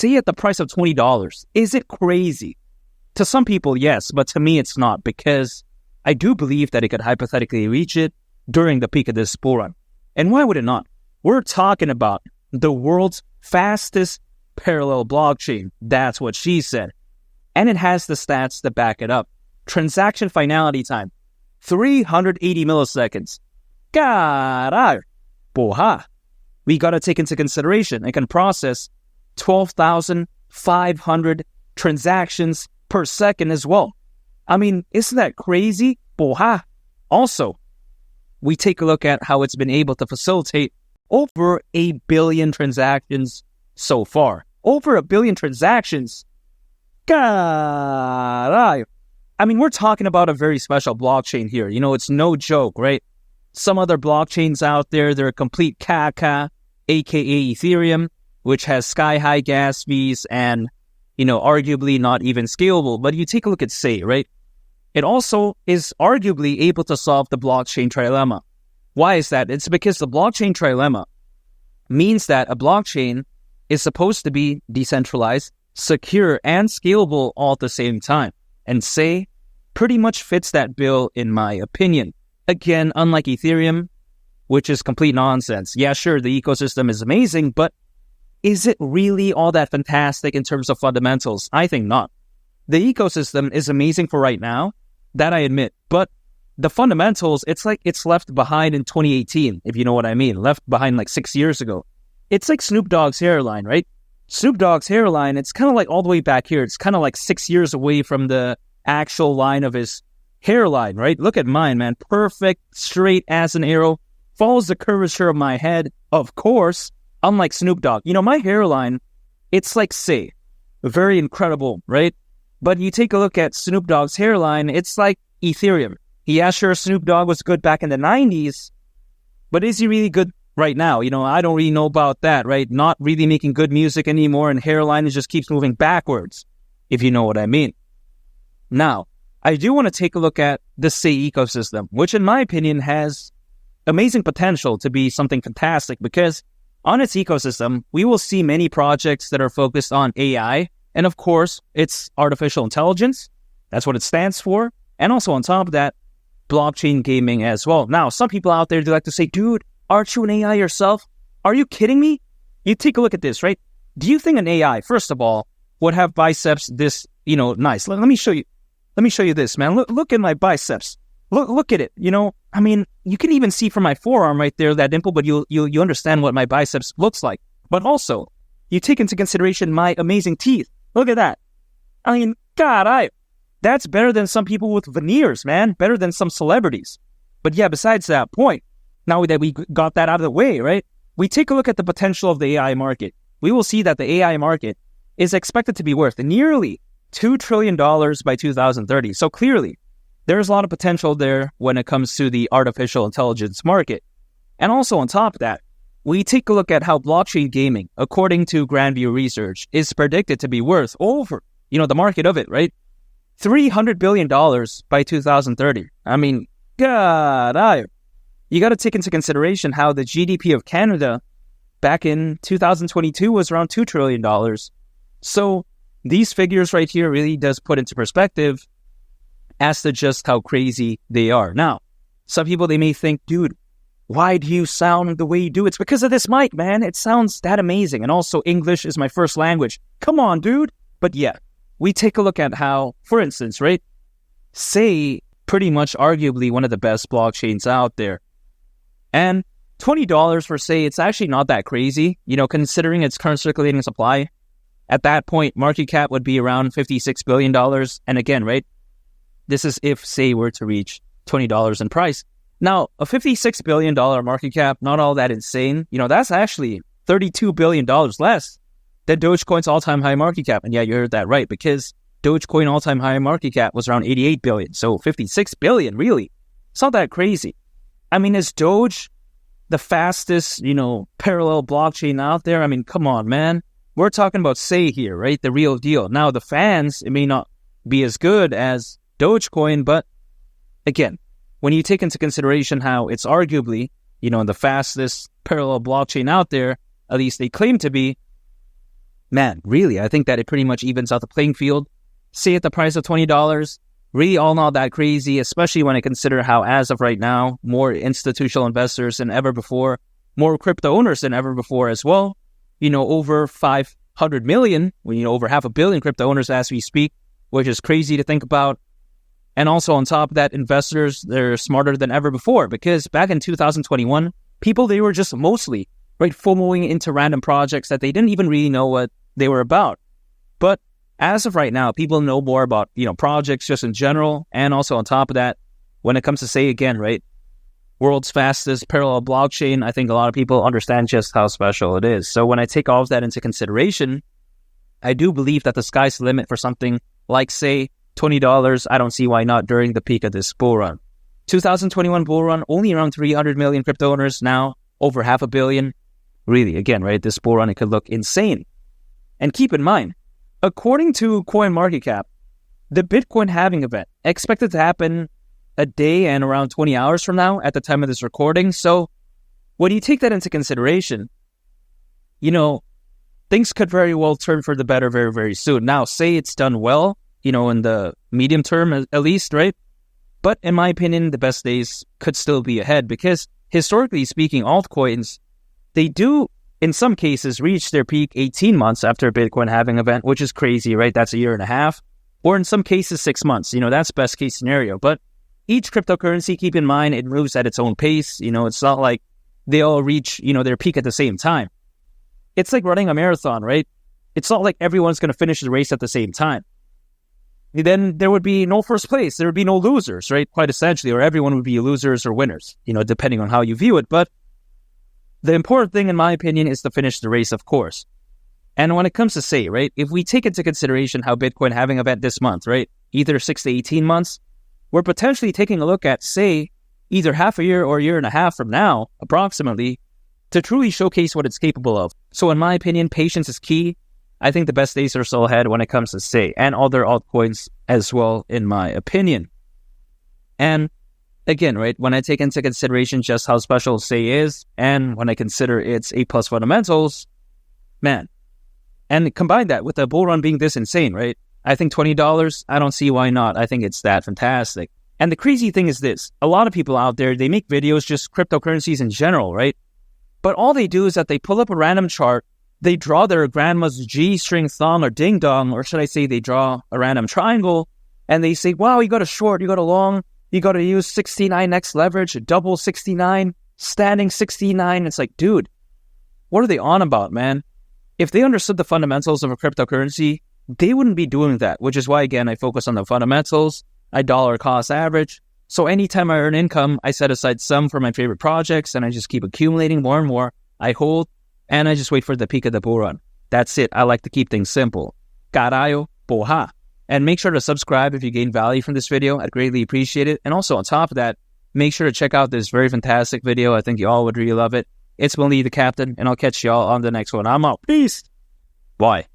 Say at the price of $20. Is it crazy? To some people, yes, but to me, it's not, because I do believe that it could hypothetically reach it during the peak of this bull run. And why would it not? We're talking about the world's fastest parallel blockchain. That's what she said. And it has the stats to back it up. Transaction finality time, 380 milliseconds. Caray, porra. We got to take into consideration it can process 12,500 transactions per second as well. I mean, isn't that crazy? Porra. Also, we take a look at how it's been able to facilitate over 1 billion transactions so far. Over 1 billion transactions. Caray. I mean, we're talking about a very special blockchain here. You know, it's no joke, right? Some other blockchains out there, they're a complete caca, aka Ethereum, which has sky-high gas fees and, you know, arguably not even scalable. But you take a look at SEI, right? It also is arguably able to solve the blockchain trilemma. Why is that? It's because the blockchain trilemma means that a blockchain is supposed to be decentralized, secure, and scalable all at the same time. And SEI pretty much fits that bill, in my opinion. Again, unlike Ethereum, which is complete nonsense. Yeah, sure, the ecosystem is amazing, but is it really all that fantastic in terms of fundamentals? I think not. The ecosystem is amazing for right now, that I admit, but the fundamentals, it's like it's left behind in 2018, if you know what I mean. Left behind like 6 years ago. It's like Snoop Dogg's hairline, right? Snoop Dogg's hairline, it's kind of like all the way back here. It's kind of like 6 years away from the actual line of his hairline, right? Look at mine, man. Perfect, straight as an arrow. Follows the curvature of my head, of course, unlike Snoop Dogg. You know, my hairline, it's like SEI. Very incredible, right? But you take a look at Snoop Dogg's hairline, it's like Ethereum. Yeah, sure, Snoop Dogg was good back in the 90s, but is he really good right now? You know, I don't really know about that, right? Not really making good music anymore, and hairline just keeps moving backwards, if you know what I mean. Now, I do want to take a look at the SEI ecosystem, which in my opinion has amazing potential to be something fantastic, because on its ecosystem, we will see many projects that are focused on AI, and of course, it's artificial intelligence. That's what it stands for. And also on top of that, blockchain gaming as well. Now, some people out there, they like to say, dude, aren't you an AI yourself? Are you kidding me? You take a look at this, right? Do you think an AI, first of all, would have biceps this, you know, nice? Let me show you. Let me show you this, man. Look at my biceps. Look at it. You know, I mean, you can even see from my forearm right there, that dimple, but you understand what my biceps looks like. But also, you take into consideration my amazing teeth. Look at that. I mean, God, that's better than some people with veneers, man. Better than some celebrities. But yeah, besides that point, now that we got that out of the way, right? We take a look at the potential of the AI market. We will see that the AI market is expected to be worth nearly $2 trillion by 2030. So clearly, there's a lot of potential there when it comes to the artificial intelligence market. And also on top of that, we take a look at how blockchain gaming, according to Grandview Research, is predicted to be worth over, you know, the market of it, right? $300 billion by 2030. I mean, God, you got to take into consideration how the GDP of Canada back in 2022 was around $2 trillion. So these figures right here really does put into perspective as to just how crazy they are. Now, some people, they may think, dude, why do you sound the way you do? It's because of this mic, man. It sounds that amazing. And also, English is my first language. Come on, dude. But yeah, we take a look at how, for instance, right, SEI, pretty much arguably one of the best blockchains out there. And $20 for SEI, it's actually not that crazy, you know, considering its current circulating supply. At that point, market cap would be around $56 billion. And again, right, this is if SEI were to reach $20 in price. Now, a $56 billion market cap, not all that insane. You know, that's actually $32 billion less than Dogecoin's all-time high market cap. And yeah, you heard that right, because Dogecoin all-time high market cap was around $88 billion. So $56 billion, really? It's not that crazy. I mean, is Doge the fastest, you know, parallel blockchain out there? I mean, come on, man. We're talking about SEI here, right? The real deal. Now, the fans, it may not be as good as Dogecoin, but again, when you take into consideration how it's arguably, you know, the fastest parallel blockchain out there, at least they claim to be, man, really, I think that it pretty much evens out the playing field. Say at the price of $20, really all not that crazy, especially when I consider how, as of right now, more institutional investors than ever before, more crypto owners than ever before as well. Over 500 million, over 500 million crypto owners as we speak, which is crazy to think about. And also on top of that, investors, they're smarter than ever before, because back in 2021, people, they were just mostly, right, FOMOing into random projects that they didn't even really know what they were about. But as of right now, people know more about, projects just in general. And also on top of that, when it comes to, say again, right, world's fastest parallel blockchain, I think a lot of people understand just how special it is. So when I take all of that into consideration, I do believe that the sky's the limit for something like, say, $20. I don't see why not during the peak of this bull run. 2021 bull run, only around 300 million crypto owners, now over 500 million. Really, again, right, this bull run, it could look insane. And keep in mind, according to CoinMarketCap, the Bitcoin halving event expected to happen a day and around 20 hours from now at the time of this recording. So when you take that into consideration, things could very well turn for the better very, very soon. Now, say it's done well, in the medium term at least, right? But in my opinion, the best days could still be ahead, because historically speaking, altcoins, they do, in some cases, reach their peak 18 months after a Bitcoin halving event, which is crazy, right? That's a year and a half. Or in some cases, 6 months. That's best case scenario. But each cryptocurrency, keep in mind, it moves at its own pace. It's not like they all reach, their peak at the same time. It's like running a marathon, right? It's not like everyone's going to finish the race at the same time. Then there would be no first place. There would be no losers, right? Quite essentially, or everyone would be losers or winners, depending on how you view it. But the important thing, in my opinion, is to finish the race, of course. And when it comes to, say, right, if we take into consideration how Bitcoin halving event this month, right, either 6 to 18 months, we're potentially taking a look at, say, either half a year or a year and a half from now, approximately, to truly showcase what it's capable of. So in my opinion, patience is key. I think the best days are still ahead when it comes to, say, and other altcoins as well, in my opinion. And again, right, when I take into consideration just how special SEI is, and when I consider its A+ fundamentals, man, and combine that with the bull run being this insane, right? I think $20, I don't see why not. I think it's that fantastic. And the crazy thing is this, a lot of people out there, they make videos, just cryptocurrencies in general, right? But all they do is that they pull up a random chart, they draw their grandma's G-string thong or ding-dong, or should I say they draw a random triangle, and they say, wow, you got a short, you got a long, you got to use 69x leverage, double 69, standing 69. It's like, dude, what are they on about, man? If they understood the fundamentals of a cryptocurrency, they wouldn't be doing that, which is why, again, I focus on the fundamentals. I dollar cost average. So anytime I earn income, I set aside some for my favorite projects, and I just keep accumulating more and more. I hold, and I just wait for the peak of the bull run. That's it. I like to keep things simple. Carayo, porra. And make sure to subscribe if you gain value from this video. I'd greatly appreciate it. And also on top of that, make sure to check out this very fantastic video. I think you all would really love it. It's been Lee the Captain, and I'll catch y'all on the next one. I'm out. Peace. Bye.